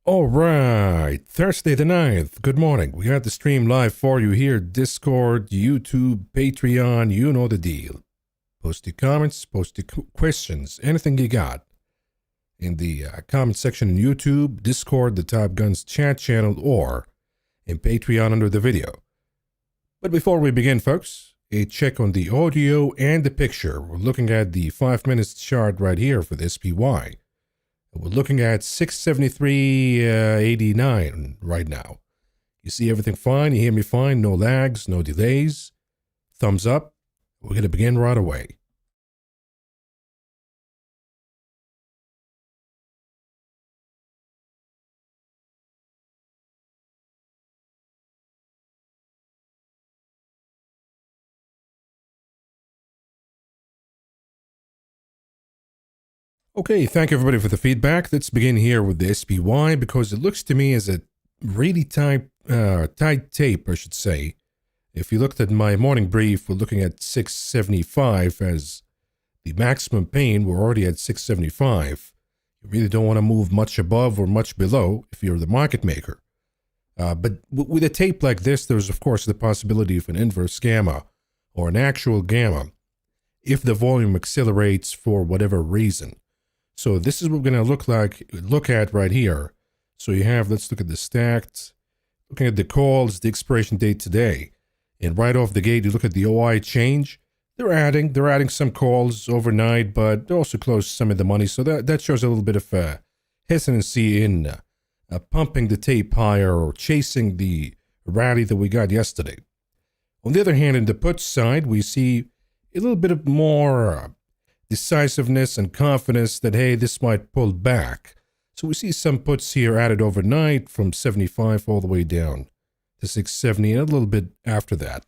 All right, Thursday the 9th. Good morning. We got the stream live for you here. Discord, YouTube, Patreon, you know the deal. Post your comments, post your questions, anything you got in the comment section in YouTube, Discord, the Top Guns chat channel, or in Patreon under the video. But before we begin, folks, a check on the audio and the picture. We're looking at the 5 minutes chart right here for the SPY. We're looking at 673.89 right now. You see everything fine? You hear me fine? No lags, no delays. Thumbs up. We're going to begin right away. Okay, thank you everybody for the feedback. Let's begin here with the SPY because it looks to me as a really tight tape, I should say. If you looked at my morning brief, we're looking at 675 as the maximum pain. We're already at 675. You really don't want to move much above or much below if you're the market maker. But with a tape like this, there's of course the possibility of an inverse gamma or an actual gamma if the volume accelerates for whatever reason. So this is what we're going to look at right here. So you have, let's look at the stacked, looking at the calls, the expiration date today. And right off the gate, you look at the OI change. They're adding some calls overnight, but they also closed some of the money. So that shows a little bit of hesitancy in pumping the tape higher or chasing the rally that we got yesterday. On the other hand, in the put side, we see a little bit of more decisiveness and confidence that, hey, this might pull back. So we see some puts here added overnight from 75 all the way down to 670 and a little bit after that.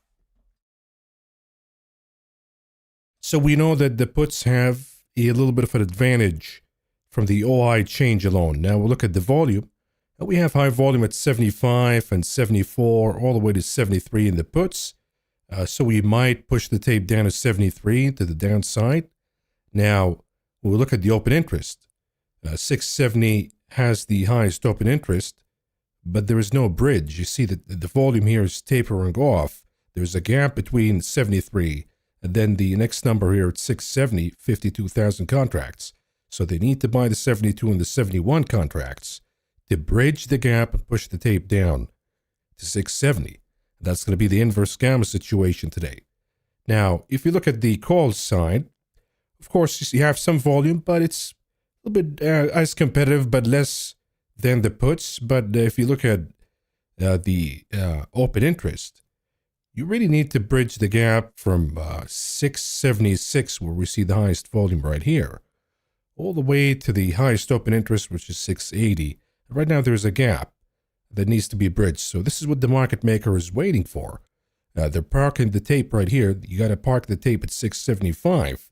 So we know that the puts have a little bit of an advantage from the OI change alone. Now we'll look at the volume. We have high volume at 75 and 74 all the way to 73 in the puts. So we might push the tape down to 73 to the downside. Now, when we look at the open interest, 670 has the highest open interest, but there is no bridge. You see that the volume here is tapering off. There's a gap between 73 and then the next number here at 670, 52,000 contracts. So they need to buy the 72 and the 71 contracts to bridge the gap and push the tape down to 670. That's going to be the inverse gamma situation today. Now, if you look at the calls side, of course, you have some volume, but it's a little bit as competitive, but less than the puts. But if you look at the open interest, you really need to bridge the gap from 676, where we see the highest volume right here, all the way to the highest open interest, which is 680. Right now, there's a gap that needs to be bridged. So this is what the market maker is waiting for. They're parking the tape right here. You got to park the tape at 675.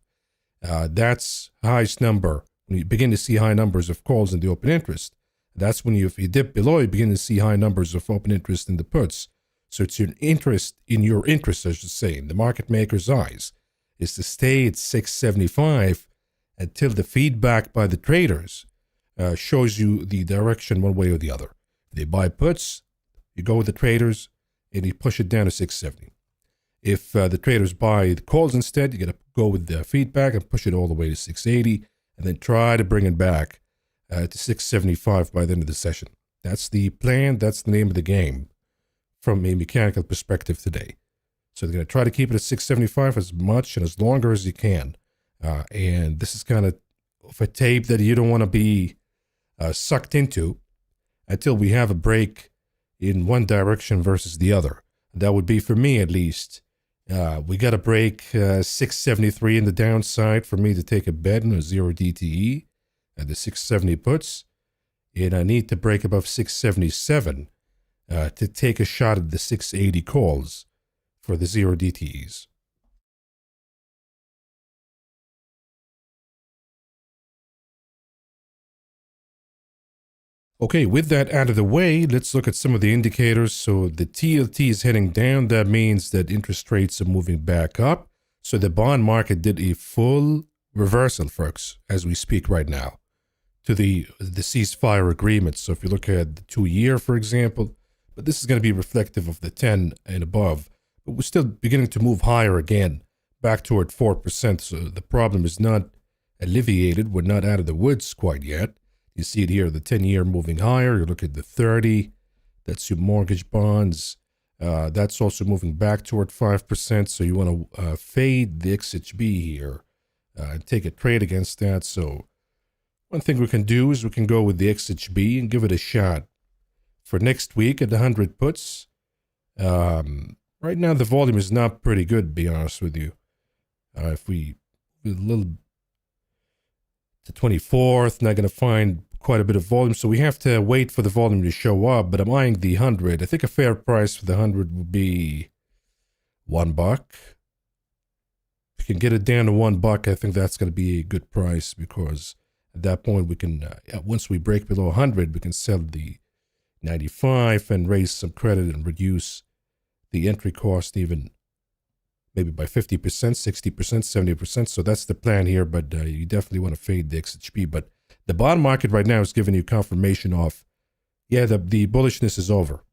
That's highest number. When you begin to see high numbers of calls in the open interest, that's when if you dip below, you begin to see high numbers of open interest in the puts. So it's your interest, I should say, in the market maker's eyes, is to stay at 675 until the feedback by the traders shows you the direction one way or the other. If they buy puts, you go with the traders and you push it down to 670. If the traders buy the calls instead, you got to go with the feedback and push it all the way to 680 and then try to bring it back to 675 by the end of the session. That's the plan. That's the name of the game from a mechanical perspective today. So they're going to try to keep it at 675 as much and as longer as you can. And this is kind of a tape that you don't want to be sucked into until we have a break in one direction versus the other. That would be, for me at least, we got to break 673 in the downside for me to take a bet on a 0 DTE at the 670 puts. And I need to break above 677 to take a shot at the 680 calls for the 0 DTEs. Okay, with that out of the way, let's look at some of the indicators. So the TLT is heading down. That means that interest rates are moving back up. So the bond market did a full reversal, folks, as we speak right now, to the ceasefire agreement. So if you look at the 2-year, for example, but this is going to be reflective of the 10 and above. But we're still beginning to move higher again, back toward 4%. So the problem is not alleviated. We're not out of the woods quite yet. You see it here, the 10-year moving higher. You look at the 30, that's your mortgage bonds. That's also moving back toward 5%. So you want to fade the XHB here and take a trade against that. So one thing we can do is we can go with the XHB and give it a shot for next week at the 100 puts. Right now, the volume is not pretty good, to be honest with you. If we a little to 24th, not going to find quite a bit of volume, so we have to wait for the volume to show up. But I'm eyeing the 100. I think a fair price for the 100 would be $1. If you can get it down to $1, I think that's going to be a good price, because at that point we can, once we break below 100, we can sell the 95 and raise some credit and reduce the entry cost even maybe by 50%, 60%, 70%. So that's the plan here, but you definitely want to fade the XHB. But the bond market right now is giving you confirmation of, yeah, the bullishness is over.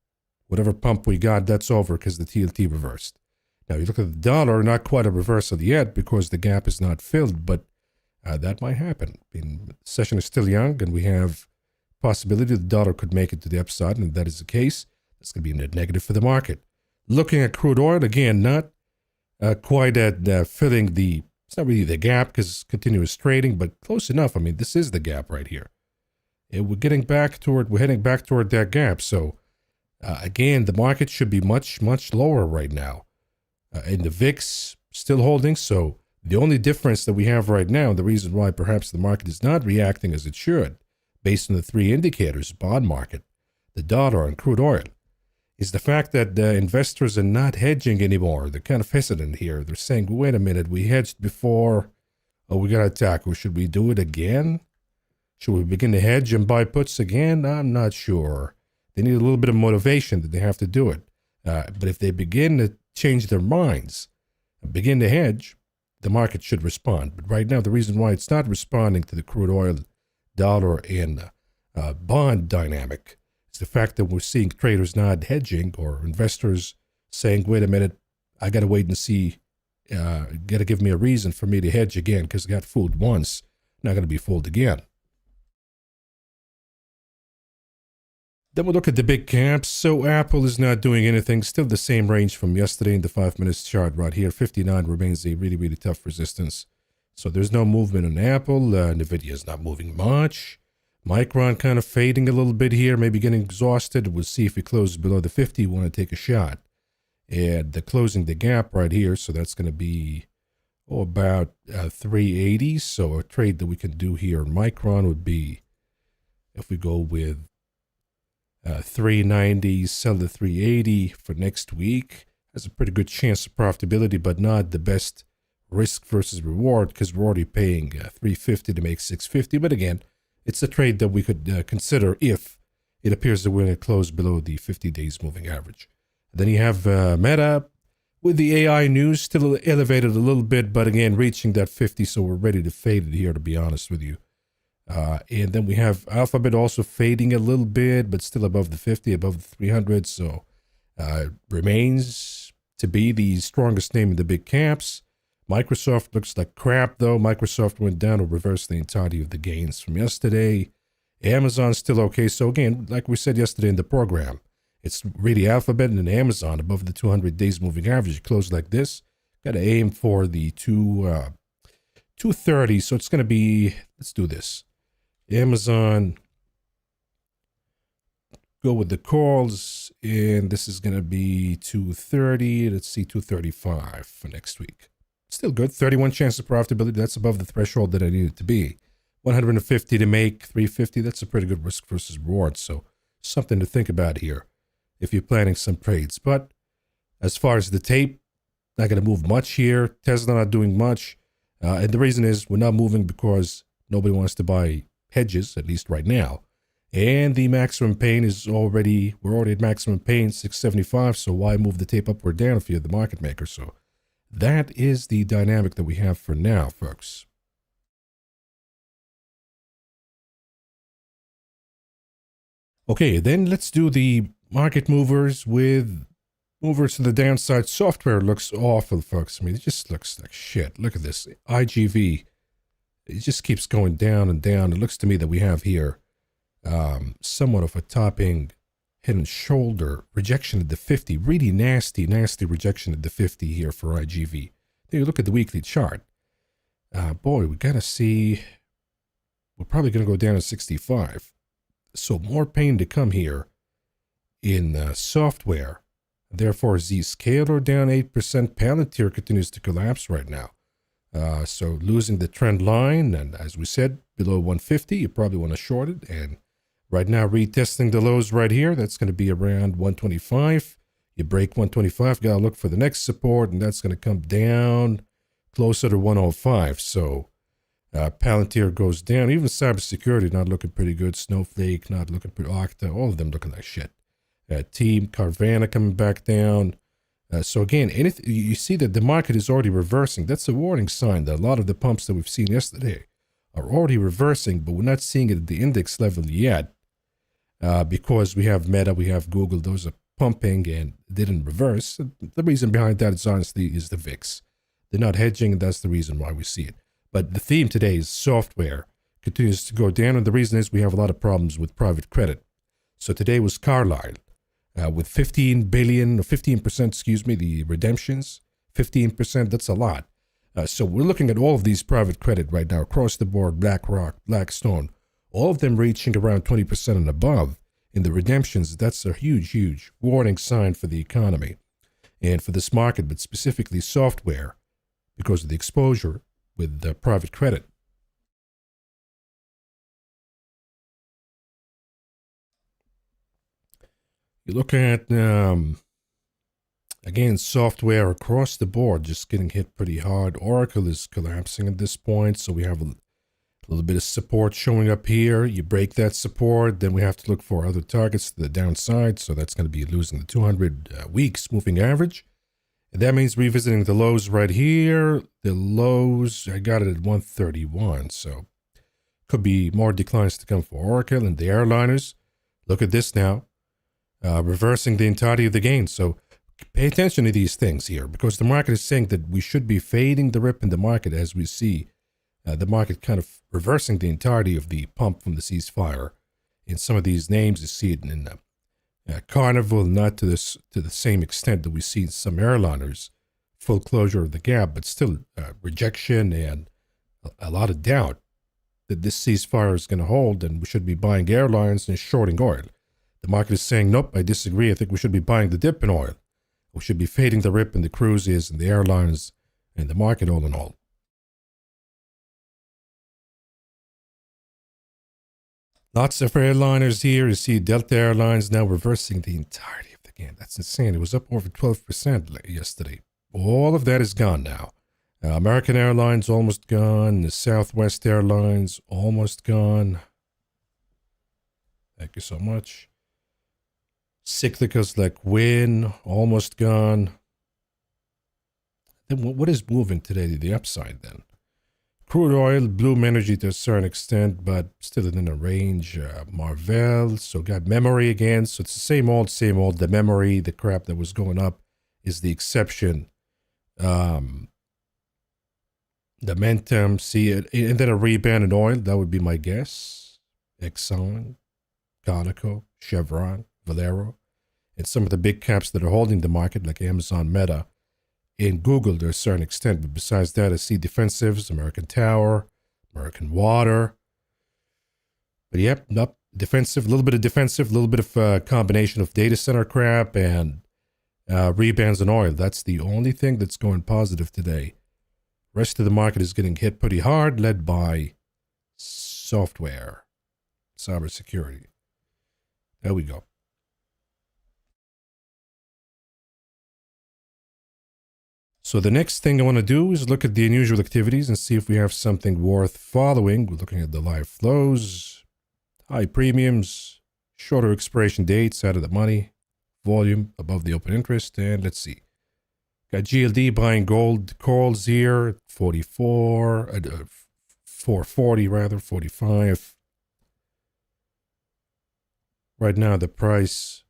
Whatever pump we got, that's over because the TLT reversed. Now, you look at the dollar, not quite a reversal yet because the gap is not filled, but that might happen. I mean, the session is still young, and we have possibility the dollar could make it to the upside, and if that is the case, that's going to be a net negative for the market. Looking at crude oil, again, not quite at filling the, it's not really the gap because it's continuous trading, but close enough. I mean, this is the gap right here. And we're heading back toward that gap. So again, the market should be much, much lower right now. And the VIX still holding. So the only difference that we have right now, the reason why perhaps the market is not reacting as it should, based on the three indicators, bond market, the dollar, and crude oil, is the fact that investors are not hedging anymore. They're kind of hesitant here. They're saying, wait a minute, we hedged before. Oh, we got to attack. Well, should we do it again? Should we begin to hedge and buy puts again? I'm not sure. They need a little bit of motivation that they have to do it. But if they begin to change their minds and begin to hedge, the market should respond. But right now, the reason why it's not responding to the crude oil, dollar, and bond dynamic, the fact that we're seeing traders not hedging or investors saying, wait a minute, I got to wait and see, got to give me a reason for me to hedge again because I got fooled once. not going to be fooled again. Then we'll look at the big caps. So Apple is not doing anything. Still the same range from yesterday in the 5 minutes chart right here. 59 remains a really, really tough resistance. So there's no movement on Apple. NVIDIA is not moving much. Micron kind of fading a little bit here, maybe getting exhausted. We'll see if it closes below the 50. You want to take a shot. And the closing the gap right here. So that's going to be about 380. So a trade that we can do here, Micron, would be if we go with 390, sell the 380 for next week. Has a pretty good chance of profitability, but not the best risk versus reward because we're already paying 350 to make 650. But again, it's a trade that we could consider if it appears that we're going to close below the 50 days moving average. Then you have Meta with the AI news still elevated a little bit, but again, reaching that 50. So we're ready to fade it here, to be honest with you. And then we have Alphabet also fading a little bit, but still above the 50, above the 300. So remains to be the strongest name in the big caps. Microsoft looks like crap, though. Microsoft went down or reversed the entirety of the gains from yesterday. Amazon's still okay. So again, like we said yesterday in the program, it's really Alphabet and Amazon above the 200 days moving average. Close like this. Got to aim for the 230. So it's going to be, let's do this. Amazon, go with the calls, and this is going to be 230. Let's see, 235 for next week. Still good. 31 chance of profitability. That's above the threshold that I need it to be. 150 to make 350. That's a pretty good risk versus reward. So something to think about here if you're planning some trades. But as far as the tape, not going to move much here. Tesla not doing much. And the reason is we're not moving because nobody wants to buy hedges, at least right now. And the maximum pain is we're already at maximum pain, 675. So why move the tape up or down if you're the market maker? So that is the dynamic that we have for now, folks. Okay, then let's do the market movers with movers to the downside. Software looks awful, folks. I mean, it just looks like shit. Look at this. IGV. It just keeps going down and down. It looks to me that we have here somewhat of a topping head and shoulder rejection at the 50. Really nasty rejection at the 50 here for IGV. Then you look at the weekly chart. Boy, we got to see. We're probably going to go down to 65. So more pain to come here in software. Therefore, Zscaler down 8%. Palantir continues to collapse right now. So losing the trend line, and as we said, below 150, you probably want to short it. And right now, retesting the lows right here. That's going to be around 125. You break 125, got to look for the next support, and that's going to come down closer to 105. So Palantir goes down. Even cybersecurity not looking pretty good. Snowflake not looking pretty. Okta, all of them looking like shit. Team Carvana coming back down. So again, you see that the market is already reversing. That's a warning sign that a lot of the pumps that we've seen yesterday are already reversing, but we're not seeing it at the index level yet because we have Meta, we have Google. Those are pumping and didn't reverse. The reason behind that is honestly is the VIX. They're not hedging, and that's the reason why we see it. But the theme today is software continues to go down, and the reason is we have a lot of problems with private credit. So today was Carlyle. With 15 billion, or 15%, excuse me, the redemptions, 15%, that's a lot. So we're looking at all of these private credit right now across the board, BlackRock, Blackstone, all of them reaching around 20% and above in the redemptions. That's a huge warning sign for the economy and for this market, but specifically software because of the exposure with the private credit. You look at, again, software across the board just getting hit pretty hard. Oracle is collapsing at this point, so we have a little bit of support showing up here. You break that support, then we have to look for other targets to the downside, so that's going to be losing the 200 weeks moving average. And that means revisiting the lows right here. The lows, I got it at 131, so could be more declines to come for Oracle and the airliners. Look at this now. Reversing the entirety of the gain. So pay attention to these things here because the market is saying that we should be fading the rip in the market as we see The market kind of reversing the entirety of the pump from the ceasefire. In some of these names, you see it in Carnival, not to the same extent that we see in some airliners. Full closure of the gap, but still rejection and a lot of doubt that this ceasefire is going to hold, and we should be buying airlines and shorting oil. The market is saying, nope, I disagree. I think we should be buying the dip in oil. We should be fading the rip in the cruises and the airlines and the market all in all. Lots of airliners here. You see Delta Airlines now reversing the entirety of the gain. That's insane. It was up over 12% yesterday. All of that is gone now. American Airlines almost gone. The Southwest Airlines almost gone. Thank you so much. Cyclicals like Wynn almost gone. Then what is moving today to the upside then? Crude oil, Bloom Energy to a certain extent, but still in a range. Marvell, so got memory again. So it's the same old, same old. The memory, the crap that was going up is the exception. Momentum, see it, and then a rebound in oil. That would be my guess. Exxon, Conoco, Chevron, Valero, and some of the big caps that are holding the market, like Amazon, Meta, and Google to a certain extent. But besides that, I see defensives, American Tower, American Water. But yep, nope, defensive, a little bit of defensive, a little bit of a combination of data center crap and rebounds in oil. That's the only thing that's going positive today. Rest of the market is getting hit pretty hard, led by software, cybersecurity. There we go. So the next thing I want to do is look at the unusual activities and see if we have something worth following. We're looking at the live flows, high premiums, shorter expiration dates out of the money, volume above the open interest, and let's see. Got GLD buying gold calls here, 44, 440 rather, 45. Right now the price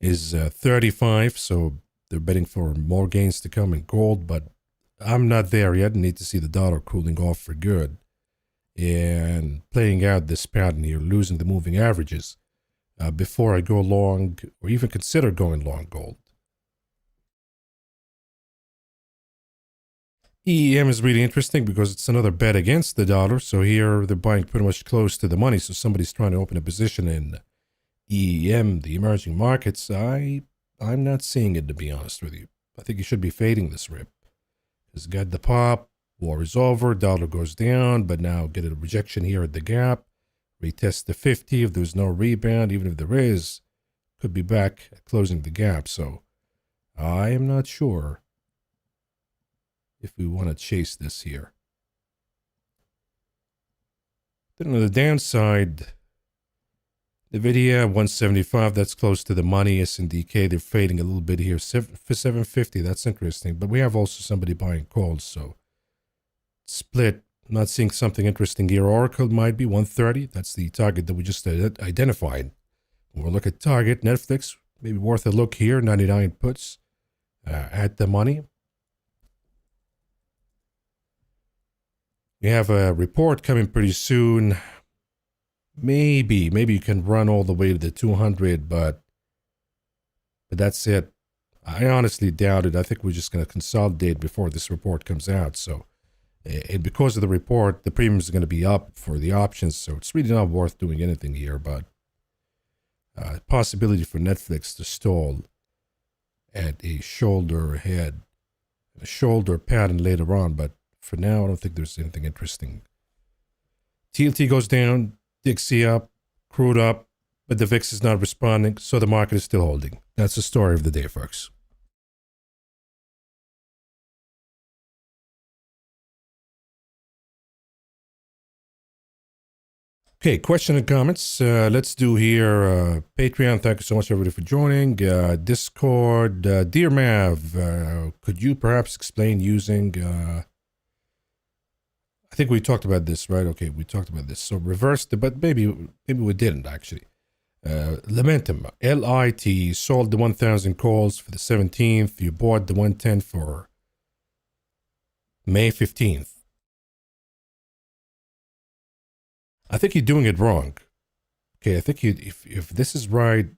is 35, so they're betting for more gains to come in gold, but I'm not there yet. I need to see the dollar cooling off for good and playing out this pattern here, losing the moving averages. Before I go long or even consider going long gold. EEM is really interesting because it's another bet against the dollar. So here they're buying pretty much close to the money. So somebody's trying to open a position in EEM, the emerging markets. I'm not seeing it, to be honest with you. I think you should be fading this rip. It's got the pop, war is over, dollar goes down, but now get a rejection here at the gap. Retest the 50. If there's no rebound, even if there is, could be back at closing the gap. So I am not sure if we want to chase this here. Then on the downside, NVIDIA 175, that's close to the money. SNDK, they're fading a little bit here. 750, that's interesting. But we have also somebody buying calls, so split. I'm not seeing something interesting here. Oracle might be 130. That's the target that we just identified. When we look at target, Netflix, maybe worth a look here. 99 puts at the money. We have a report coming pretty soon. Maybe you can run all the way to the 200, but that's it. I honestly doubt it. I think we're just going to consolidate before this report comes out. So, and because of the report, the premiums are going to be up for the options. So it's really not worth doing anything here, but possibility for Netflix to stall at a shoulder head, a shoulder pattern later on. But for now, I don't think there's anything interesting. TLT goes down, Dixie up, crude up, but the VIX is not responding, so the market is still holding. That's the story of the day, folks. Okay, question and comments. Let's do here Patreon. Thank you so much, everybody, for joining. Discord. Dear Mav, could you perhaps explain using... I think we talked about this, right? Okay, we talked about this. So reversed, but maybe we didn't, actually. Lamentum, LIT, sold the 1,000 calls for the 17th. You bought the 110 for May 15th. I think you're doing it wrong. Okay, I think if this is right,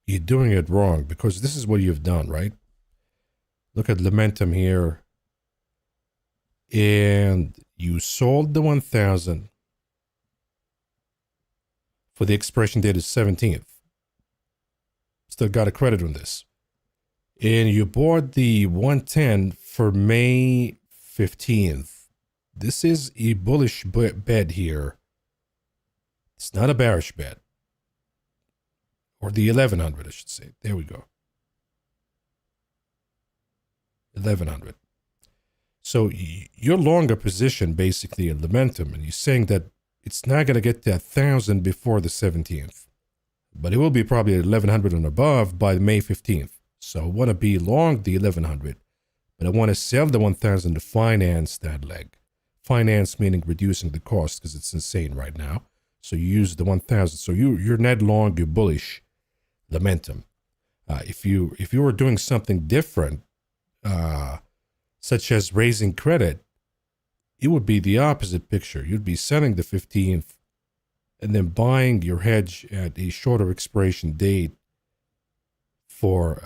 you're doing it wrong because this is what you've done, right? Look at Lumentum here. And you sold the 1,000 for the expiration date is 17th. Still got a credit on this. And you bought the 110 for May 15th. This is a bullish bet here. It's not a bearish bet. Or the 1100, I should say. There we go. 1100. So you're long a position basically in Lumentum, and you're saying that it's not going to get to 1,000 before the 17th. But it will be probably 1,100 and above by May 15th. So I want to be long the 1,100, but I want to sell the 1,000 to finance that leg. Finance meaning reducing the cost because it's insane right now. So you use the 1,000. So you're net long, you're bullish Lumentum. If you were doing something different, such as raising credit, it would be the opposite picture. You'd be selling the 15th and then buying your hedge at a shorter expiration date for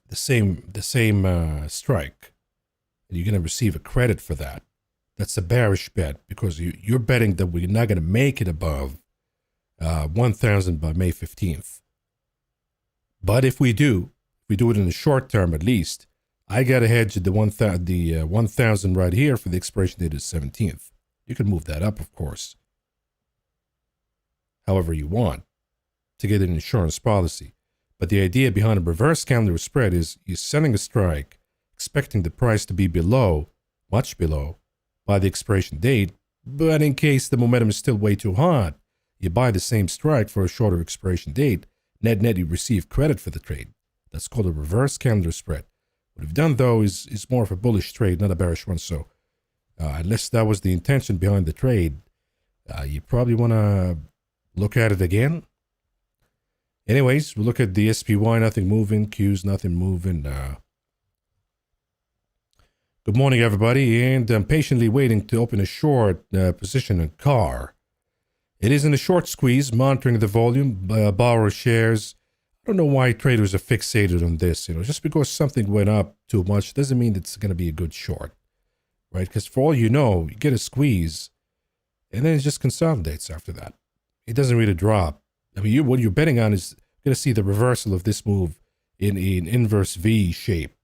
the same strike. And you're going to receive a credit for that. That's a bearish bet because you're betting that we're not going to make it above 1,000 by May 15th. But if we do it in the short term at least, I got a hedge at the 1,000 right here for the expiration date is 17th. You can move that up, of course, however you want to get an insurance policy. But the idea behind a reverse calendar spread is you're selling a strike, expecting the price to be below, much below, by the expiration date. But in case the momentum is still way too hot, you buy the same strike for a shorter expiration date. Net, you receive credit for the trade. That's called a reverse calendar spread. What we've done, though, is more of a bullish trade, not a bearish one. So unless that was the intention behind the trade, you probably want to look at it again. Anyways, we look at the SPY, nothing moving. Qs, nothing moving. Good morning, everybody. And I'm patiently waiting to open a short position in CAR. It is in a short squeeze, monitoring the volume, borrower shares. I don't know why traders are fixated on this. Just because something went up too much doesn't mean it's going to be a good short, right? Because for all you know, you get a squeeze, and then it just consolidates after that. It doesn't really drop. I mean, what you're betting on is going to see the reversal of this move in an inverse V shape.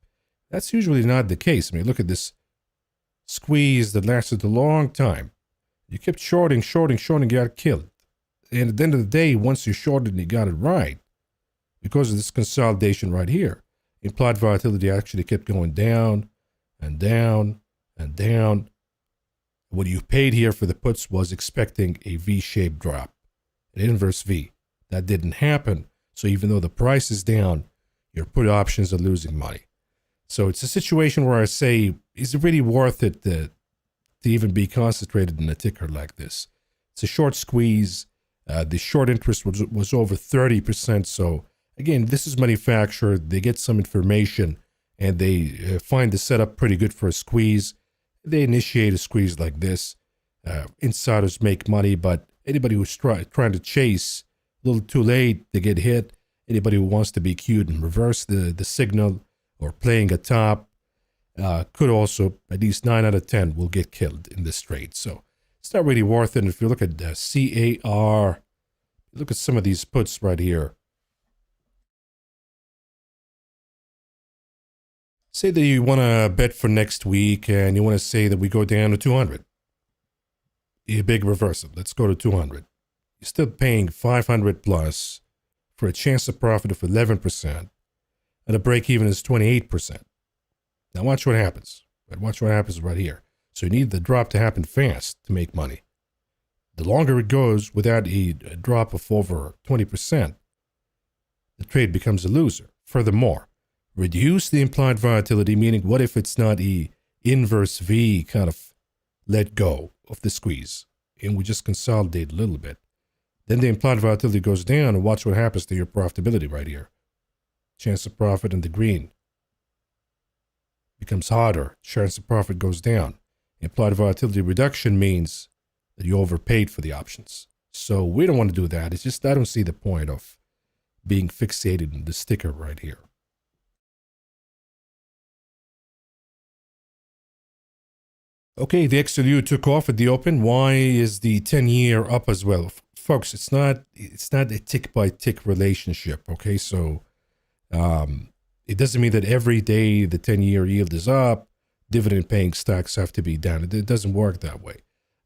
That's usually not the case. I mean, look at this squeeze that lasted a long time. You kept shorting, you got killed. And at the end of the day, once you shorted and you got it right, because of this consolidation right here, implied volatility actually kept going down and down and down. What you paid here for the puts was expecting a V-shaped drop, an inverse V. That didn't happen. So even though the price is down, your put options are losing money. So it's a situation where I say, is it really worth it to even be concentrated in a ticker like this? It's a short squeeze. The short interest was over 30%. So again, this is manufactured. They get some information and they find the setup pretty good for a squeeze. They initiate a squeeze like this. Insiders make money, but anybody who's trying to chase a little too late, they get hit. Anybody who wants to be cute and reverse the signal or playing a top could also, at least 9 out of 10 will get killed in this trade. So it's not really worth it. And if you look at CAR, look at some of these puts right here. Say that you want to bet for next week and you want to say that we go down to 200. A big reversal. Let's go to 200. You're still paying 500 plus for a chance of profit of 11%, and a break even is 28%. Now watch what happens. Watch what happens right here. So you need the drop to happen fast to make money. The longer it goes without a drop of over 20%, the trade becomes a loser. Furthermore, reduce the implied volatility, meaning what if it's not a inverse V kind of let go of the squeeze and we just consolidate a little bit. Then the implied volatility goes down and watch what happens to your profitability right here. Chance of profit in the green becomes harder. Chance of profit goes down. Implied volatility reduction means that you overpaid for the options. So we don't want to do that. It's just I don't see the point of being fixated in the sticker right here. Okay, the XLU took off at the open. Why is the 10-year up as well? Folks, it's not a tick-by-tick relationship, okay? So it doesn't mean that every day the 10-year yield is up, dividend-paying stocks have to be down. It doesn't work that way.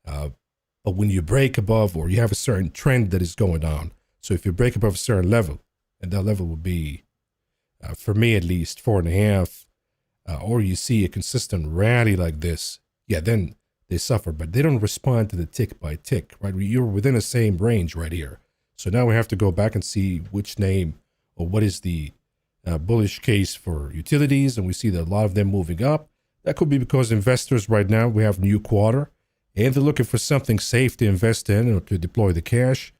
But when you break above or you have a certain trend that is going on, so if you break above a certain level, and that level would be, for me at least, 4.5, or you see a consistent rally like this, yeah, then they suffer, but they don't respond to the tick by tick, right? You're within the same range right here. So now we have to go back and see which name or what is the bullish case for utilities, and we see that a lot of them moving up. That could be because investors right now, we have new quarter, and they're looking for something safe to invest in or to deploy the cash.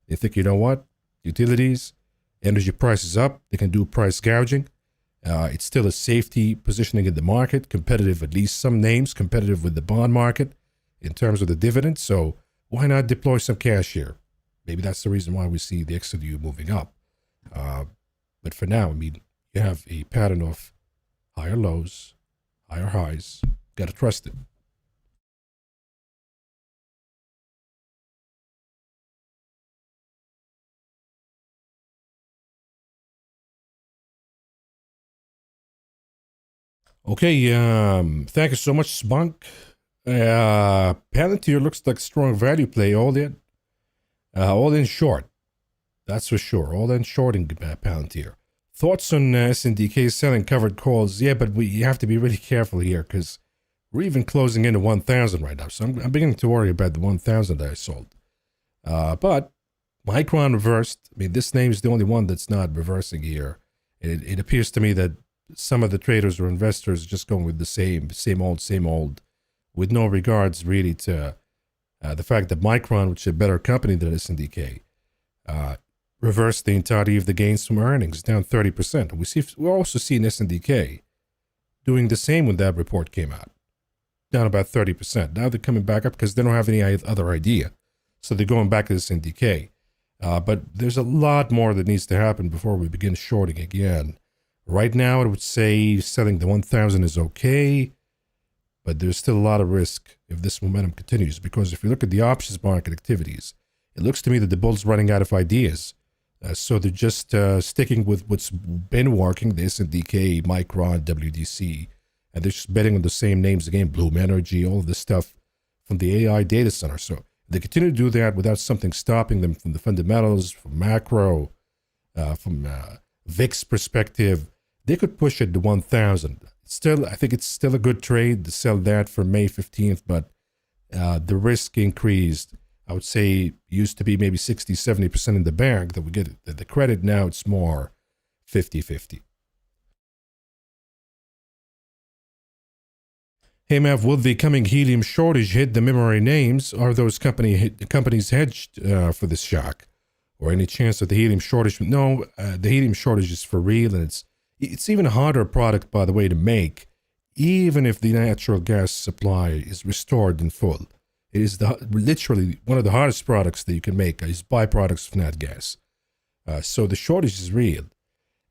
They think, you know what, utilities, energy prices up, they can do price gouging. It's still a safety positioning in the market, competitive, at least some names, competitive with the bond market in terms of the dividend. So why not deploy some cash here? Maybe that's the reason why we see the XLU moving up. But for now, I mean, you have a pattern of higher lows, higher highs. Got to trust it. Okay, thank you so much, Spunk. Palantir looks like a strong value play, all in short. That's for sure, all in shorting Palantir. Thoughts on SNDK selling covered calls? Yeah, but we have to be really careful here because we're even closing into 1,000 right now. So I'm beginning to worry about the 1,000 that I sold. But Micron reversed. I mean, this name is the only one that's not reversing here. It appears to me that some of the traders or investors just going with the same old, with no regards really to the fact that Micron, which is a better company than SNDK, reversed the entirety of the gains from earnings, down 30%. We're also seeing SNDK doing the same when that report came out, down about 30%. Now they're coming back up because they don't have any other idea. So they're going back to SNDK. But there's a lot more that needs to happen before we begin shorting again. Right now, I would say selling the 1,000 is okay, but there's still a lot of risk if this momentum continues, because if you look at the options market activities, it looks to me that the bull's running out of ideas. So they're just sticking with what's been working, the SNDK, Micron, WDC, and they're just betting on the same names again, Bloom Energy, all of this stuff from the AI data center. So if they continue to do that without something stopping them from the fundamentals, from macro, from VIX perspective, they could push it to 1,000. Still, I think it's still a good trade to sell that for May 15th, but the risk increased. I would say used to be maybe 60, 70% in the bag that we get the credit. Now it's more 50-50. Hey, Mav, will the coming helium shortage hit the memory names? Are those companies hedged for this shock? Or any chance of the helium shortage? No, the helium shortage is for real, and it's even a harder product, by the way, to make, even if the natural gas supply is restored in full. It is literally one of the hardest products that you can make is byproducts of nat gas. So the shortage is real,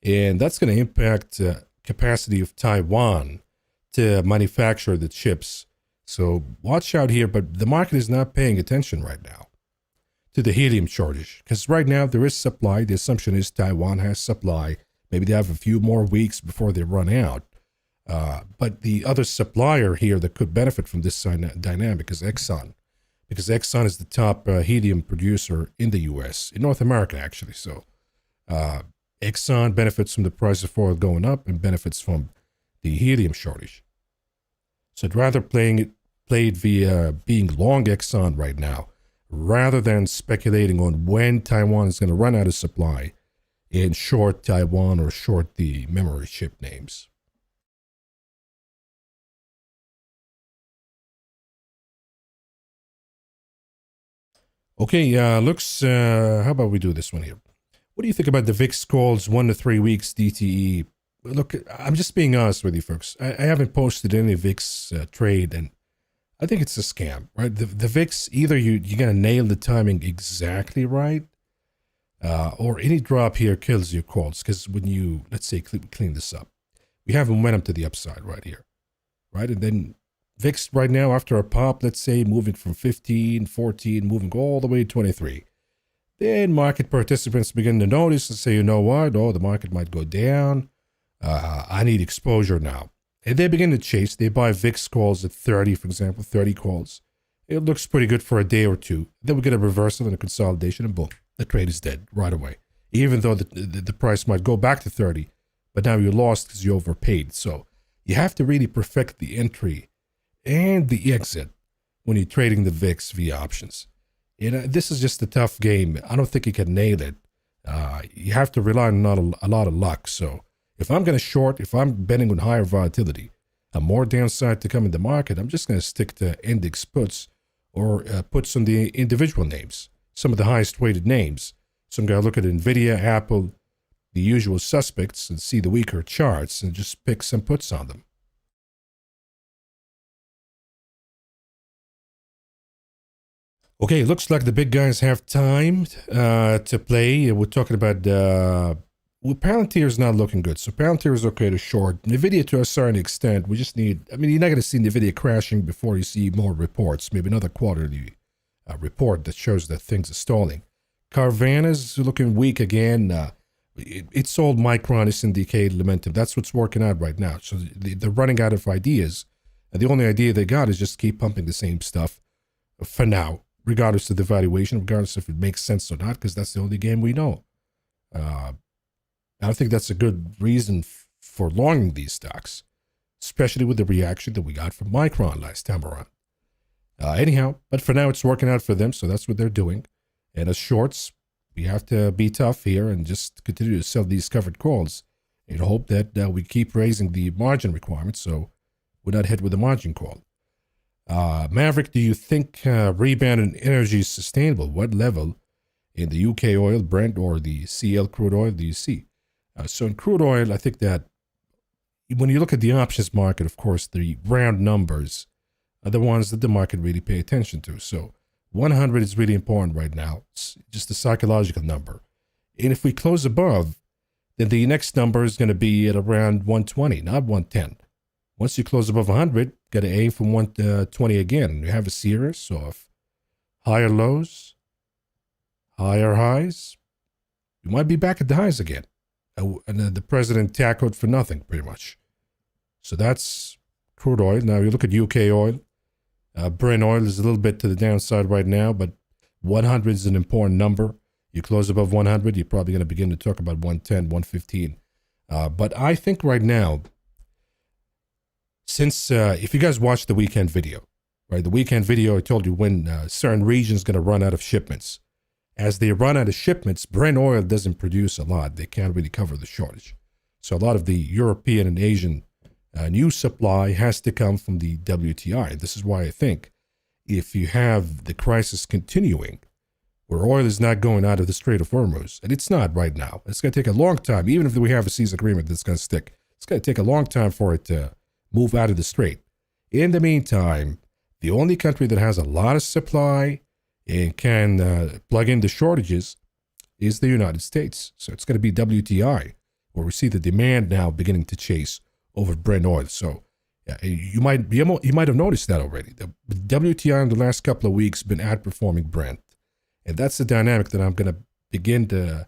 and that's going to impact capacity of Taiwan to manufacture the chips. So watch out here, but the market is not paying attention right now to the helium shortage, because right now there is supply. The assumption is Taiwan has supply. Maybe they have a few more weeks before they run out. But the other supplier here that could benefit from this dynamic is Exxon, because Exxon is the top helium producer in the U.S., in North America, actually. So Exxon benefits from the price of oil going up and benefits from the helium shortage. So I'd rather play it via being long Exxon right now, rather than speculating on when Taiwan is going to run out of supply and short Taiwan or short the memory chip names. Okay, looks, how about we do this one here? What do you think about the VIX calls 1 to 3 weeks DTE? look, I'm just being honest with you, folks. I haven't posted any VIX trade, and I think it's a scam, right? The VIX, either you're gonna nail the timing exactly right, or any drop here kills your calls. Because when you, let's say, clean this up, we have momentum to the upside right here, right? And then VIX right now, after a pop, let's say, moving from 15, 14, moving all the way to 23. Then market participants begin to notice and say, you know what? Oh, the market might go down. I need exposure now. And they begin to chase. They buy VIX calls at 30, for example, 30 calls. It looks pretty good for a day or two. Then we get a reversal and a consolidation, and boom, the trade is dead right away. Even though the price might go back to 30, but now you're lost because you overpaid. So you have to really perfect the entry and the exit when you're trading the VIX via options. This is just a tough game. I don't think you can nail it. You have to rely on a lot of luck. So if I'm going to short, if I'm betting on higher volatility, and more downside to come in the market, I'm just going to stick to index puts or puts on the individual names, some of the highest weighted names. So I'm going to look at NVIDIA, Apple, the usual suspects, and see the weaker charts and just pick some puts on them. Okay, looks like the big guys have time to play. We're talking about, Palantir is not looking good. So Palantir is okay to short. NVIDIA to a certain extent, we just need, you're not going to see NVIDIA crashing before you see more reports, maybe another quarterly report that shows that things are stalling. Carvana is looking weak again. It sold Micron, SNDK, Lumentum. That's what's working out right now. So they're running out of ideas. And the only idea they got is just keep pumping the same stuff for now, regardless of the valuation, regardless if it makes sense or not, because that's the only game we know. I don't think that's a good reason for longing these stocks, especially with the reaction that we got from Micron last time around. Anyhow, but for now, it's working out for them, so that's what they're doing. And as shorts, we have to be tough here and just continue to sell these covered calls and hope that we keep raising the margin requirements so we're not hit with a margin call. Maverick, do you think rebound in energy is sustainable? What level in the UK oil, Brent, or the CL crude oil do you see? So in crude oil, I think that when you look at the options market, of course, the round numbers are the ones that the market really pay attention to. So 100 is really important right now. It's just a psychological number. And if we close above, then the next number is going to be at around 120, not 110. Once you close above 100, got to aim for 120 again. You have a series of higher lows, higher highs. You might be back at the highs again. And the president tackled for nothing, pretty much. So that's crude oil. Now you look at UK oil. Brent oil is a little bit to the downside right now, but 100 is an important number. You close above 100, you're probably going to begin to talk about 110, 115. But I think right now, since if you guys watched the weekend video, right? The weekend video, I told you when certain regions going to run out of shipments. As they run out of shipments, Brent oil doesn't produce a lot. They can't really cover the shortage. So a lot of the European and Asian new supply has to come from the WTI. This is why I think if you have the crisis continuing, where oil is not going out of the Strait of Hormuz, and it's not right now. It's going to take a long time, even if we have a cease agreement that's going to stick. It's going to take a long time for it to move out of the Strait. In the meantime, the only country that has a lot of supply and can plug in the shortages is the United States. So it's going to be WTI, where we see the demand now beginning to chase over Brent oil. So you might have noticed that already. The WTI in the last couple of weeks been outperforming Brent. And that's the dynamic that I'm going to begin to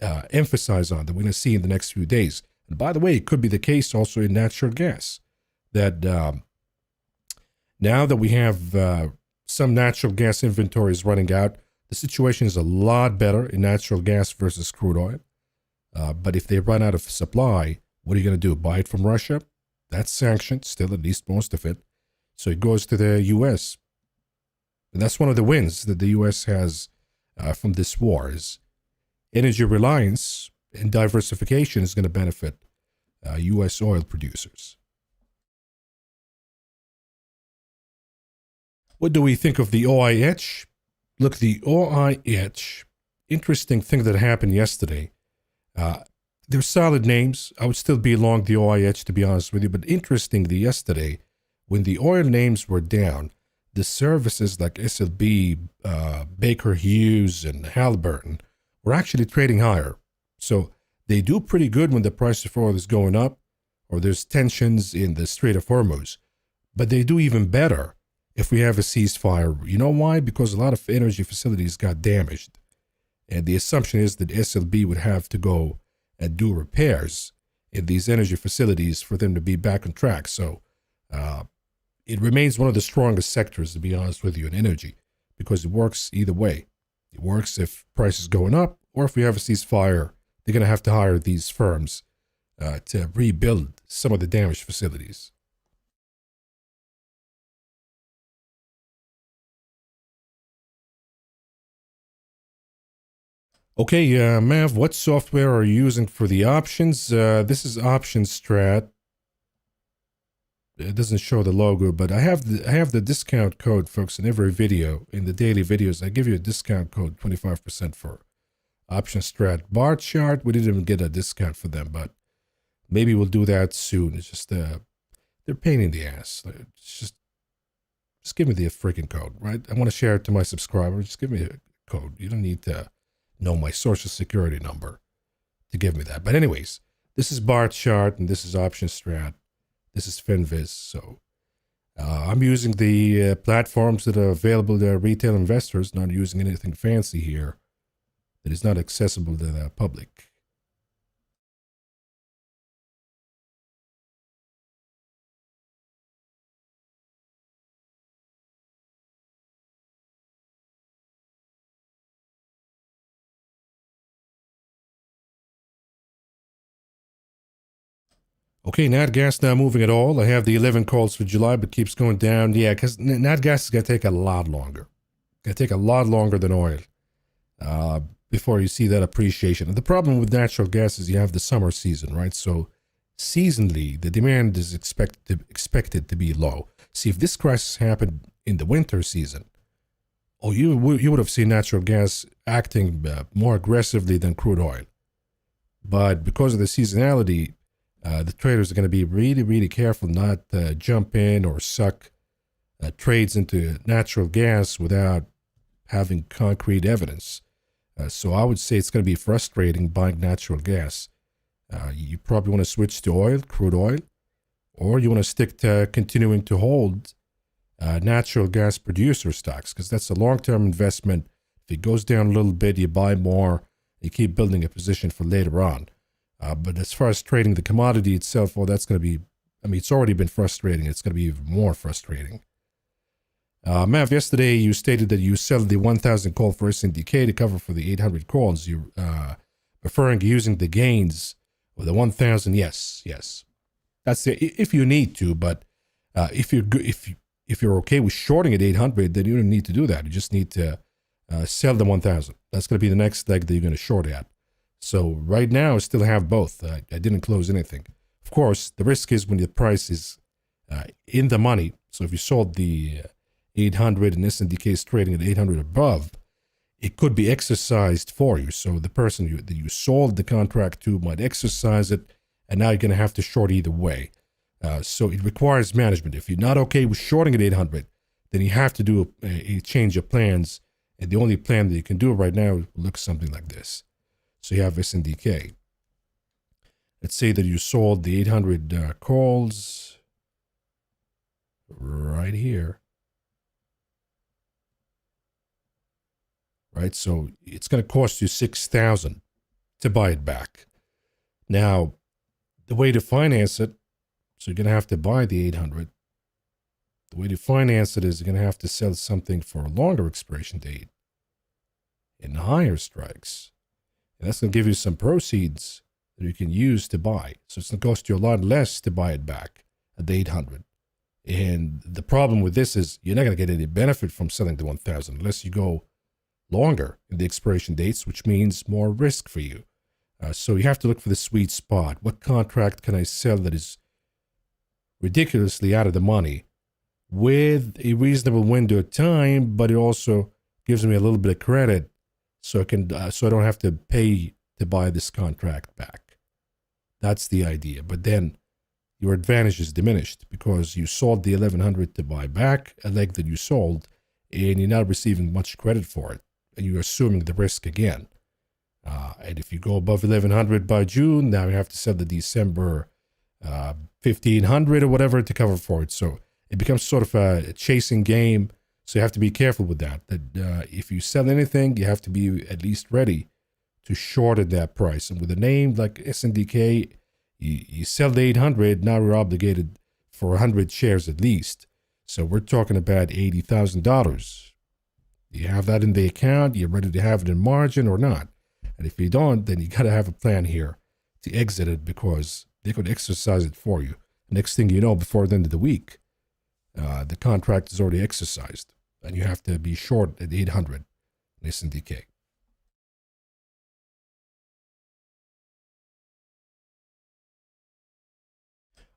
emphasize on, that we're going to see in the next few days. And by the way, it could be the case also in natural gas, that now that we have some natural gas inventories running out, the situation is a lot better in natural gas versus crude oil. But if they run out of supply, what are you going to do? Buy it from Russia? That's sanctioned, still, at least most of it. So it goes to the U.S. And that's one of the wins that the U.S. has from this war, is energy reliance and diversification is going to benefit U.S. oil producers. What do we think of the OIH? Look, the OIH, interesting thing that happened yesterday. they're solid names. I would still be along the OIH, to be honest with you. But interestingly, yesterday, when the oil names were down, the services like SLB, Baker Hughes, and Halliburton were actually trading higher. So they do pretty good when the price of oil is going up or there's tensions in the Strait of Hormuz. But they do even better if we have a ceasefire. You know why? Because a lot of energy facilities got damaged. And the assumption is that SLB would have to go and do repairs in these energy facilities for them to be back on track. So it remains one of the strongest sectors, to be honest with you, in energy, because it works either way. It works if prices going up, or if we have a ceasefire, they're going to have to hire these firms to rebuild some of the damaged facilities. Okay, Mav, what software are you using for the options? This is OptionStrat. It doesn't show the logo, but I have the discount code, folks, in every video. In the daily videos, I give you a discount code, 25% for OptionStrat. Bar chart, we didn't even get a discount for them, but maybe we'll do that soon. It's just they're a pain in the ass. It's just give me the freaking code, right? I want to share it to my subscribers. Just give me a code. You don't need to know my social security number to give me that. But anyways, this is bar chart and this is OptionStrat. This is Finviz. So I'm using the platforms that are available to retail investors, not using anything fancy here that is not accessible to the public. Okay, Nat Gas now moving at all. I have the 11 calls for July, but keeps going down. Yeah, because Nat Gas is going to take a lot longer. Going to take a lot longer than oil before you see that appreciation. And the problem with natural gas is you have the summer season, right? So seasonally, the demand is expected to be low. See, if this crisis happened in the winter season, you would have seen natural gas acting more aggressively than crude oil. But because of the seasonality, the traders are going to be really, really careful not to jump in or suck trades into natural gas without having concrete evidence. So I would say it's going to be frustrating buying natural gas. You probably want to switch to oil, crude oil, or you want to stick to continuing to hold natural gas producer stocks, because that's a long-term investment. If it goes down a little bit, you buy more, you keep building a position for later on. But as far as trading the commodity itself, well, that's going to be, it's already been frustrating. It's going to be even more frustrating. Mav, yesterday you stated that you sell the 1,000 call for SNDK to cover for the 800 calls. You're referring to using the gains of the 1,000. Yes. That's if you need to, but if you're okay with shorting at 800, then you don't need to do that. You just need to sell the 1,000. That's going to be the next leg that you're going to short at. So right now, I still have both. I didn't close anything. Of course, the risk is when the price is in the money. So if you sold the 800 and SNDK is trading at 800 above, it could be exercised for you. So the person that you sold the contract to might exercise it, and now you're going to have to short either way. So it requires management. If you're not okay with shorting at 800, then you have to do a change of plans. And the only plan that you can do right now looks something like this. So you have SNDK. Let's say that you sold the 800 calls right here. Right, so it's going to cost you $6,000 to buy it back. Now, the way to finance it, so you're going to have to buy the 800. The way to finance it is you're going to have to sell something for a longer expiration date in higher strikes. And that's going to give you some proceeds that you can use to buy. So it's going to cost you a lot less to buy it back at the 800. And the problem with this is you're not going to get any benefit from selling the 1,000 unless you go longer in the expiration dates, which means more risk for you. So you have to look for the sweet spot. What contract can I sell that is ridiculously out of the money with a reasonable window of time, but it also gives me a little bit of credit, so I don't have to pay to buy this contract back. That's the idea. But then your advantage is diminished because you sold the 1100 to buy back a leg that you sold, and you're not receiving much credit for it. And you're assuming the risk again. And if you go above 1100 by June, now you have to sell the December 1500 or whatever to cover for it. So it becomes sort of a chasing game. So you have to be careful with that. That if you sell anything, you have to be at least ready to short at that price. And with a name like SNDK, you sell the 800, now you're obligated for 100 shares at least. So we're talking about $80,000. You have that in the account, you're ready to have it in margin or not. And if you don't, then you got to have a plan here to exit it because they could exercise it for you. Next thing you know, before the end of the week, the contract is already exercised and you have to be short at 800 in SNDK.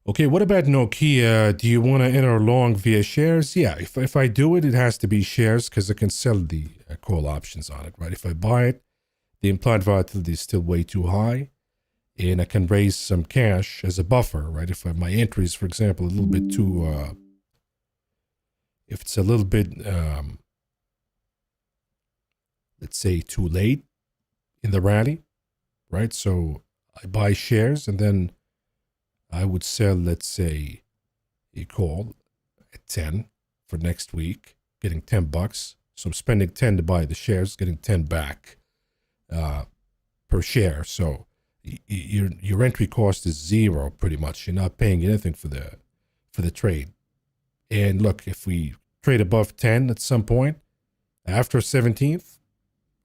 Okay, what about Nokia? Do you want to enter long via shares? Yeah, if I do it, it has to be shares because I can sell the call options on it, right? If I buy it, the implied volatility is still way too high, and I can raise some cash as a buffer, right? If my entry is, for example, a little bit too, if it's a little bit, let's say, too late in the rally, right? So I buy shares and then I would sell, let's say, a call at 10 for next week, getting $10. So I'm spending 10 to buy the shares, getting 10 back per share. So your entry cost is zero pretty much. You're not paying anything for the trade. And look, if we trade above 10 at some point after 17th,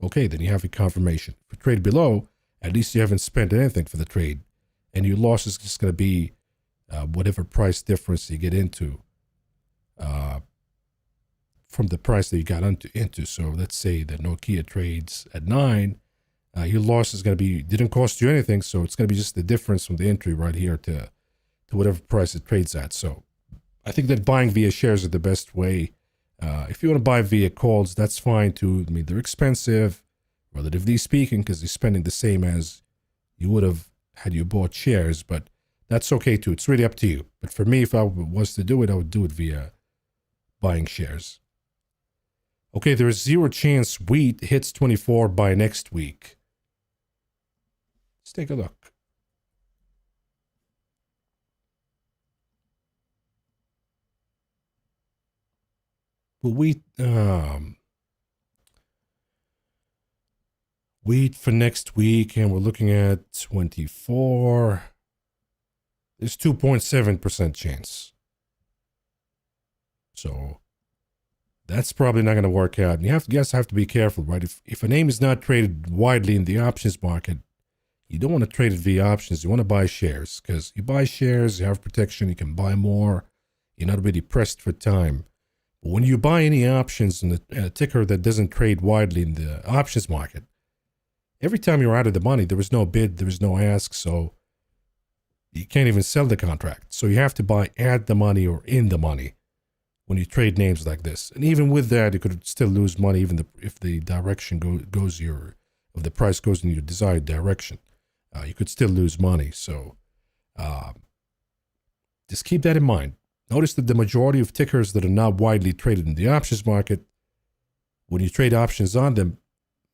okay, then you have a confirmation. If we trade below, at least you haven't spent anything for the trade. And your loss is just going to be whatever price difference you get into from the price that you got into. So let's say that Nokia trades at 9, your loss is going to be, didn't cost you anything, so it's going to be just the difference from the entry right here to whatever price it trades at. So I think that buying via shares is the best way. If you want to buy via calls, that's fine too. I mean, they're expensive, relatively speaking, because you're spending the same as you would have had you bought shares, but that's okay too. It's really up to you. But for me, if I was to do it, I would do it via buying shares. Okay, there's zero chance wheat hits 24 by next week. Let's take a look. Well, wheat for next week, and we're looking at 24. There's 2.7% chance. So that's probably not going to work out. And you guys have to be careful, right? If a name is not traded widely in the options market, you don't want to trade it via options. You want to buy shares because you buy shares, you have protection, you can buy more. You're not really pressed for time. But when you buy any options in a ticker that doesn't trade widely in the options market, every time you're out of the money, there is no bid, there is no ask, so you can't even sell the contract. So you have to buy at the money or in the money when you trade names like this. And even with that, you could still lose money even if the direction if the price goes in your desired direction. You could still lose money. So just keep that in mind. Notice that the majority of tickers that are not widely traded in the options market, when you trade options on them,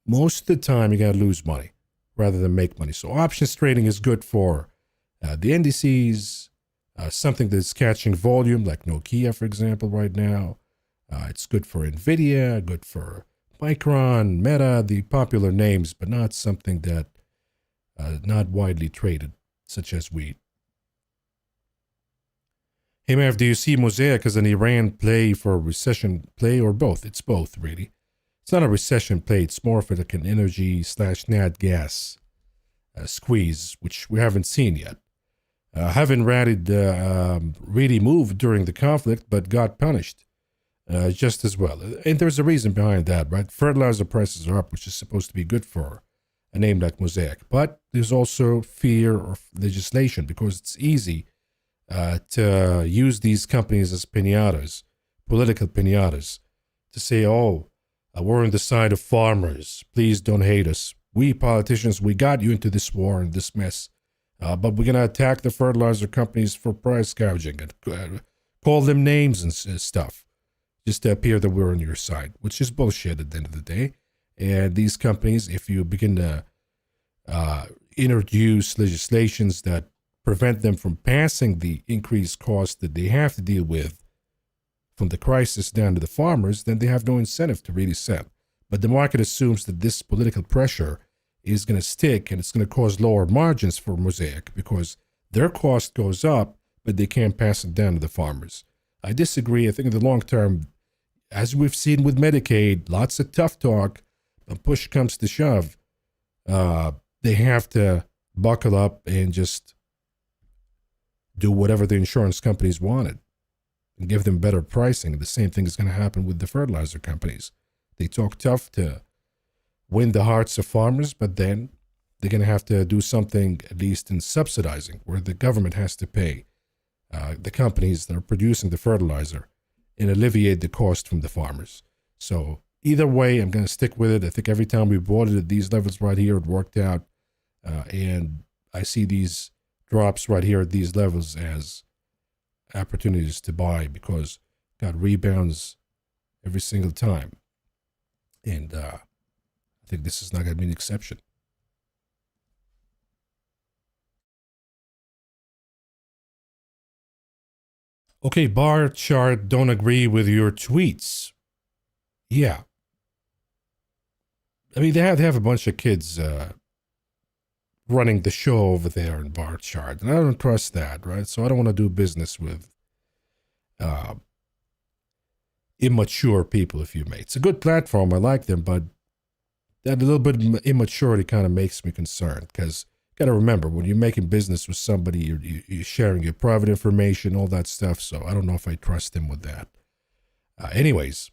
most of the time you're going to lose money rather than make money. So options trading is good for the indices, something that's catching volume like Nokia, for example, right now. It's good for NVIDIA, good for Micron, Meta, the popular names, but not something that not widely traded, such as wheat. Hey, Mav, do you see Mosaic as an Iran play for a recession play or both? It's both, really. It's not a recession play. It's more of like an energy/nat gas squeeze, which we haven't seen yet. Haven't really moved during the conflict, but got punished just as well. And there's a reason behind that, right? Fertilizer prices are up, which is supposed to be good for a name like Mosaic. But there's also fear of legislation because it's easy to use these companies as piñatas, political piñatas, to say, oh, we're on the side of farmers. Please don't hate us. We politicians, we got you into this war and this mess. But we're going to attack the fertilizer companies for price gouging and call them names and stuff just to appear that we're on your side, which is bullshit at the end of the day. And these companies, if you begin to introduce legislations that prevent them from passing the increased cost that they have to deal with from the crisis down to the farmers, then they have no incentive to really sell. But the market assumes that this political pressure is going to stick and it's going to cause lower margins for Mosaic because their cost goes up, but they can't pass it down to the farmers. I disagree. I think in the long term, as we've seen with Medicaid, lots of tough talk. When push comes to shove, they have to buckle up and just do whatever the insurance companies wanted and give them better pricing. The same thing is going to happen with the fertilizer companies. They talk tough to win the hearts of farmers, but then they're going to have to do something, at least in subsidizing, where the government has to pay the companies that are producing the fertilizer and alleviate the cost from the farmers. So either way, I'm going to stick with it. I think every time we bought it at these levels right here, it worked out. And I see these drops right here at these levels as opportunities to buy because got rebounds every single time. And I think this is not going to be an exception. Okay, bar chart, don't agree with your tweets. Yeah. I mean, they have a bunch of kids running the show over there in bar chart, and I don't trust that, right? So I don't want to do business with immature people, if you may. It's a good platform. I like them, but that little bit of immaturity kind of makes me concerned because you got to remember when you're making business with somebody, you're sharing your private information, all that stuff. So I don't know if I trust them with that. Anyways,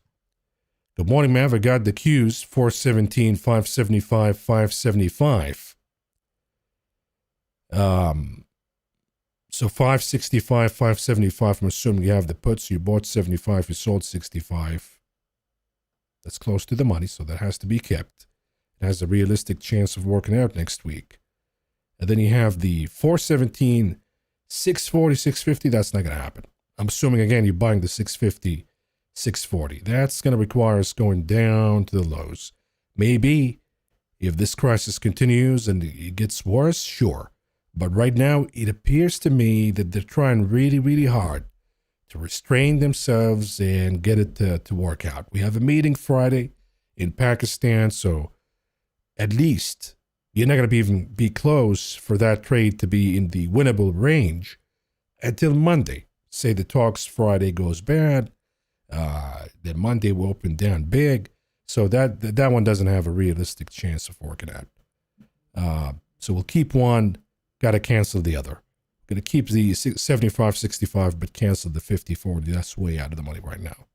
good morning, Mav. I got the Qs 417, 575, 575. So 565, 575, I'm assuming you have the puts. You bought 75, you sold 65. That's close to the money, so that has to be kept. It has a realistic chance of working out next week. And then you have the 417, 640, 650. That's not going to happen. I'm assuming, again, you're buying the 650, 640. That's going to require us going down to the lows. Maybe if this crisis continues and it gets worse, sure. But right now, it appears to me that they're trying really, really hard to restrain themselves and get it to work out. We have a meeting Friday in Pakistan, so at least you're not going to even be close for that trade to be in the winnable range until Monday. Say the talks Friday goes bad, then Monday will open down big. So that one doesn't have a realistic chance of working out. So we'll keep one. Got to cancel the other. Going to keep the 75-65, but cancel the 50-40. That's way out of the money right now.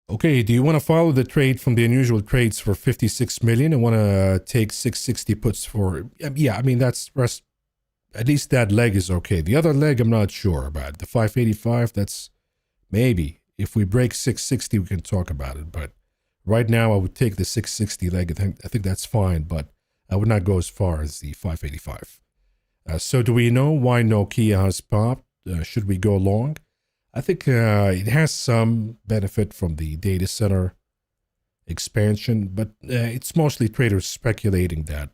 Okay, do you want to follow the trade from the unusual trades for 56 million and want to take 660 puts for? Yeah, I mean, that's at least that leg is okay. The other leg, I'm not sure about. The 585, that's maybe. If we break 660, we can talk about it. But right now, I would take the 660 leg. I think that's fine, but I would not go as far as the 585. So do we know why Nokia has popped? Should we go long? I think it has some benefit from the data center expansion, but it's mostly traders speculating that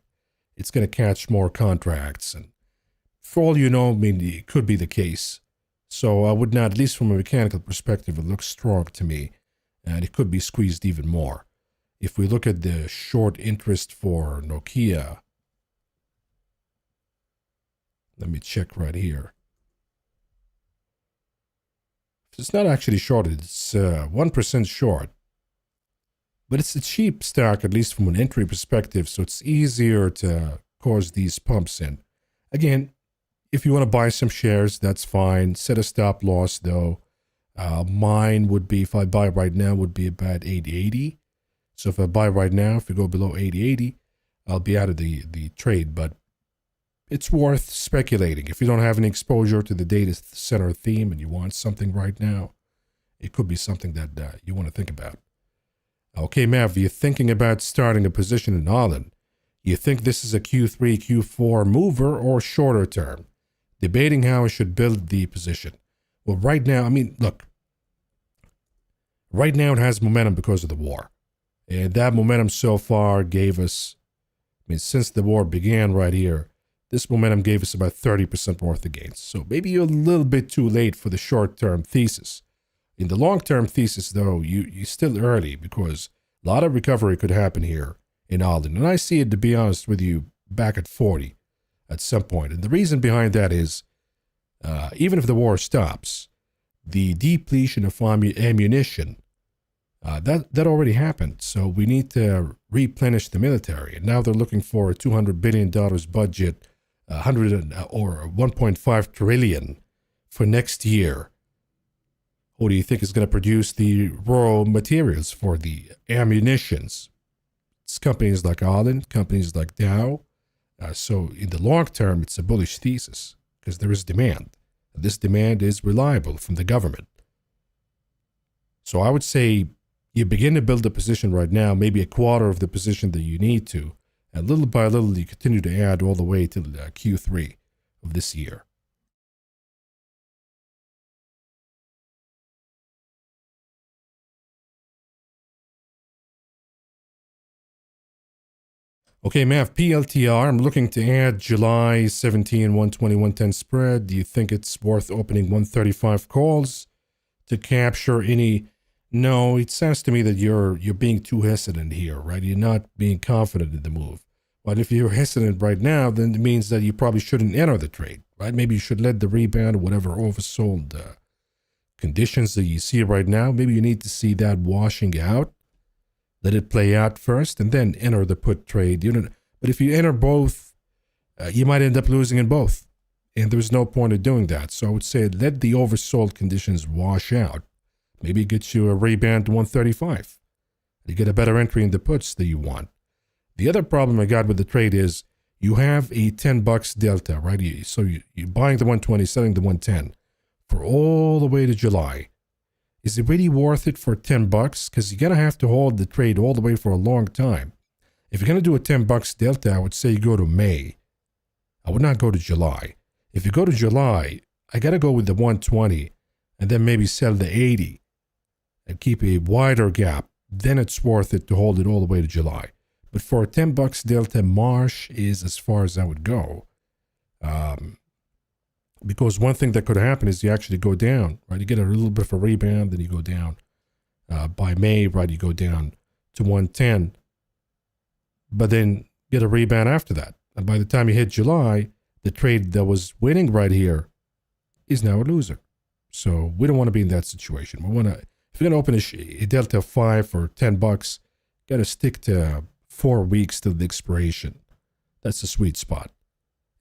it's going to catch more contracts. And for all you know, I mean, it could be the case. So I would not, at least from a mechanical perspective, it looks strong to me, and it could be squeezed even more. If we look at the short interest for Nokia, let me check right here. It's not actually shorted, it's 1% short. But it's a cheap stock, at least from an entry perspective, so it's easier to cause these pumps in. Again, if you want to buy some shares, that's fine. Set a stop loss, though. Mine would be, if I buy right now, would be about 880. So if I buy right now, if we go below 880, I'll be out of the trade. But it's worth speculating. If you don't have any exposure to the data center theme and you want something right now, it could be something that you want to think about. Okay, Mav, you're thinking about starting a position in Holland. You think this is a Q3, Q4 mover or shorter term? Debating how I should build the position. Well, right now, I mean, look, right now it has momentum because of the war. And that momentum so far gave us, I mean, since the war began right here, this momentum gave us about 30% worth of gains. So maybe you're a little bit too late for the short-term thesis. In the long-term thesis, though, you're still early because a lot of recovery could happen here in Alden. And I see it, to be honest with you, back at 40 at some point. And the reason behind that is, even if the war stops, the depletion of ammunition, that already happened. So we need to replenish the military. And now they're looking for a $200 billion budget, 1.5 trillion for next year. Who do you think is going to produce the raw materials for the ammunitions? It's companies like Alden, companies like Dow. So in the long term, it's a bullish thesis because there is demand. This demand is reliable from the government. So I would say you begin to build a position right now, maybe a quarter of the position that you need to, and little by little you continue to add all the way to Q3 of this year. Okay, Mav, PLTR, I'm looking to add July 17, 120, 110 spread. Do you think it's worth opening 135 calls to capture any? No, it sounds to me that you're being too hesitant here, right? You're not being confident in the move. But if you're hesitant right now, then it means that you probably shouldn't enter the trade, right? Maybe you should let the rebound or whatever oversold conditions that you see right now. Maybe you need to see that washing out. Let it play out first and then enter the put trade. But if you enter both, you might end up losing in both. And there's no point of doing that. So I would say let the oversold conditions wash out. Maybe it gets you a rebound to 135. You get a better entry in the puts that you want. The other problem I got with the trade is you have a $10 delta, right? So you're buying the 120, selling the 110 for all the way to July. Is it really worth it for $10? Because you're going to have to hold the trade all the way for a long time. If you're going to do a $10 delta, I would say you go to May. I would not go to July. If you go to July, I got to go with the 120 and then maybe sell the 80 and keep a wider gap. Then it's worth it to hold it all the way to July. But for a $10 delta, March is as far as I would go. Because one thing that could happen is you actually go down, right? You get a little bit of a rebound, then you go down. By May, right, you go down to 110, but then get a rebound after that. And by the time you hit July, the trade that was winning right here is now a loser. So we don't want to be in that situation. We want to, if you're going to open a delta of 5 for $10, got to stick to 4 weeks till the expiration. That's the sweet spot.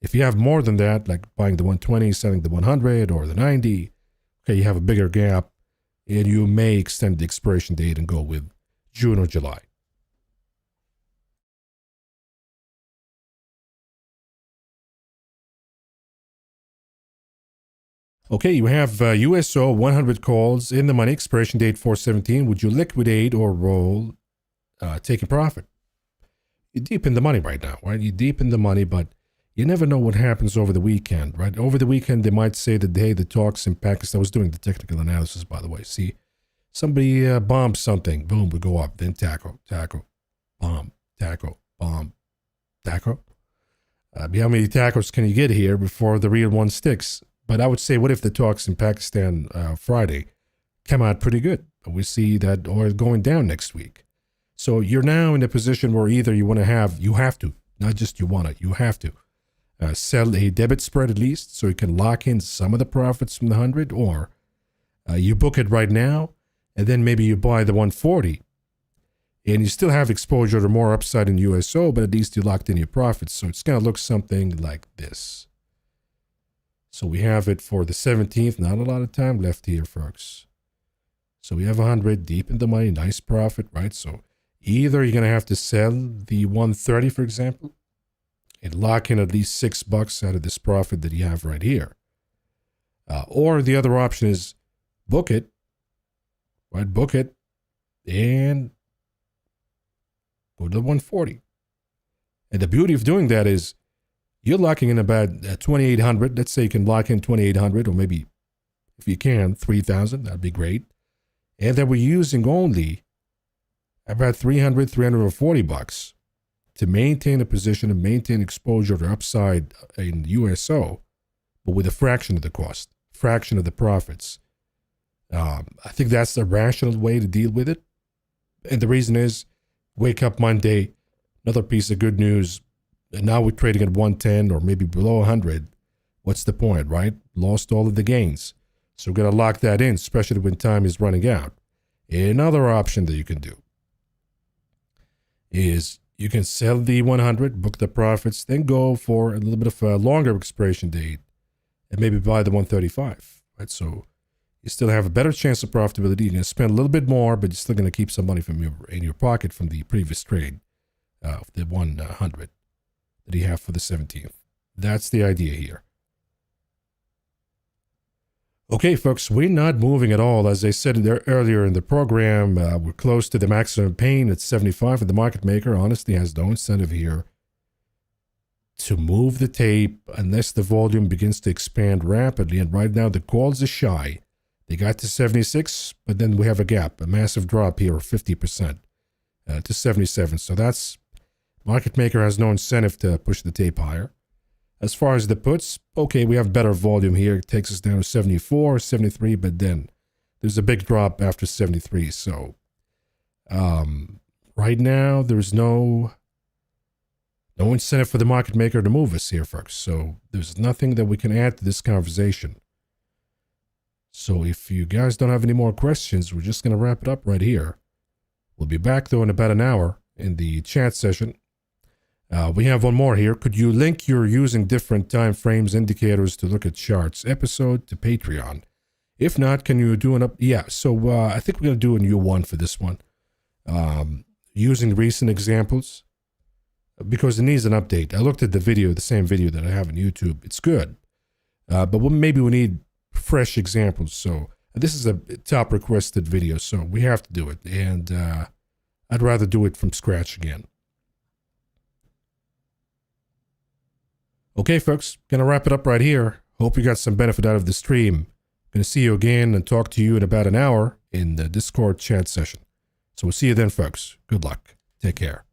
If you have more than that, like buying the 120, selling the 100 or the 90, okay, you have a bigger gap, and you may extend the expiration date and go with June or July. Okay, you have USO 100 calls in the money, expiration date 4/17. Would you liquidate or roll, taking profit? You're deep in the money right now, right? You're deep in the money, but you never know what happens over the weekend, right? Over the weekend, they might say that, hey, the talks in Pakistan, I was doing the technical analysis, by the way. See, somebody bombs something, boom, we go up. Then tackle, bomb, tackle, bomb, tackle. How many tackles can you get here before the real one sticks? But I would say, what if the talks in Pakistan Friday come out pretty good? We see that oil going down next week. So you're now in a position where either you have to, not just you want to, you have to. Sell a debit spread at least so you can lock in some of the profits from the 100, or you book it right now and then maybe you buy the 140 and you still have exposure to more upside in USO, but at least you locked in your profits. So it's going to look something like this. So we have it for the 17th, not a lot of time left here, folks. So we have 100 deep in the money, nice profit, right? So either you're going to have to sell the 130, for example, and lock in at least $6 out of this profit that you have right here. Or the other option is book it, right? Book it and go to the 140. And the beauty of doing that is you're locking in about 2,800. Let's say you can lock in 2,800, or maybe if you can, 3,000. That'd be great. And then we're using only about 300, 340 bucks to maintain a position and maintain exposure to upside in USO, but with a fraction of the cost, fraction of the profits. I think that's the rational way to deal with it. And the reason is, wake up Monday, another piece of good news, and now we're trading at 110 or maybe below 100. What's the point, right? Lost all of the gains. So we're going to lock that in, especially when time is running out. Another option that you can do is you can sell the 100, book the profits, then go for a little bit of a longer expiration date and maybe buy the 135, right? So you still have a better chance of profitability. You're going to spend a little bit more, but you're still going to keep some money in your pocket from the previous trade of the 100 that you have for the 17th. That's the idea here. Okay, folks, we're not moving at all. As I said there earlier in the program, we're close to the maximum pain at 75, and the market maker honestly has no incentive here to move the tape unless the volume begins to expand rapidly. And right now, the calls are shy. They got to 76, but then we have a gap, a massive drop here of 50% to 77. So that's, market maker has no incentive to push the tape higher. As far as the puts, okay, we have better volume here. It takes us down to 74, 73, but then there's a big drop after 73. So right now, there's no incentive for the market maker to move us here, folks. So there's nothing that we can add to this conversation. So if you guys don't have any more questions, we're just going to wrap it up right here. We'll be back, though, in about an hour in the chat session. We have one more here. Could you link your using different time frames indicators to look at charts episode to Patreon? If not, can you do an up? Yeah, so I think we're going to do a new one for this one. Using recent examples, because it needs an update. I looked at the video, the same video that I have on YouTube. It's good, but maybe we need fresh examples. So this is a top requested video, so we have to do it. And I'd rather do it from scratch again. Okay, folks, gonna wrap it up right here. Hope you got some benefit out of the stream. Gonna see you again and talk to you in about an hour in the Discord chat session. So we'll see you then, folks. Good luck. Take care.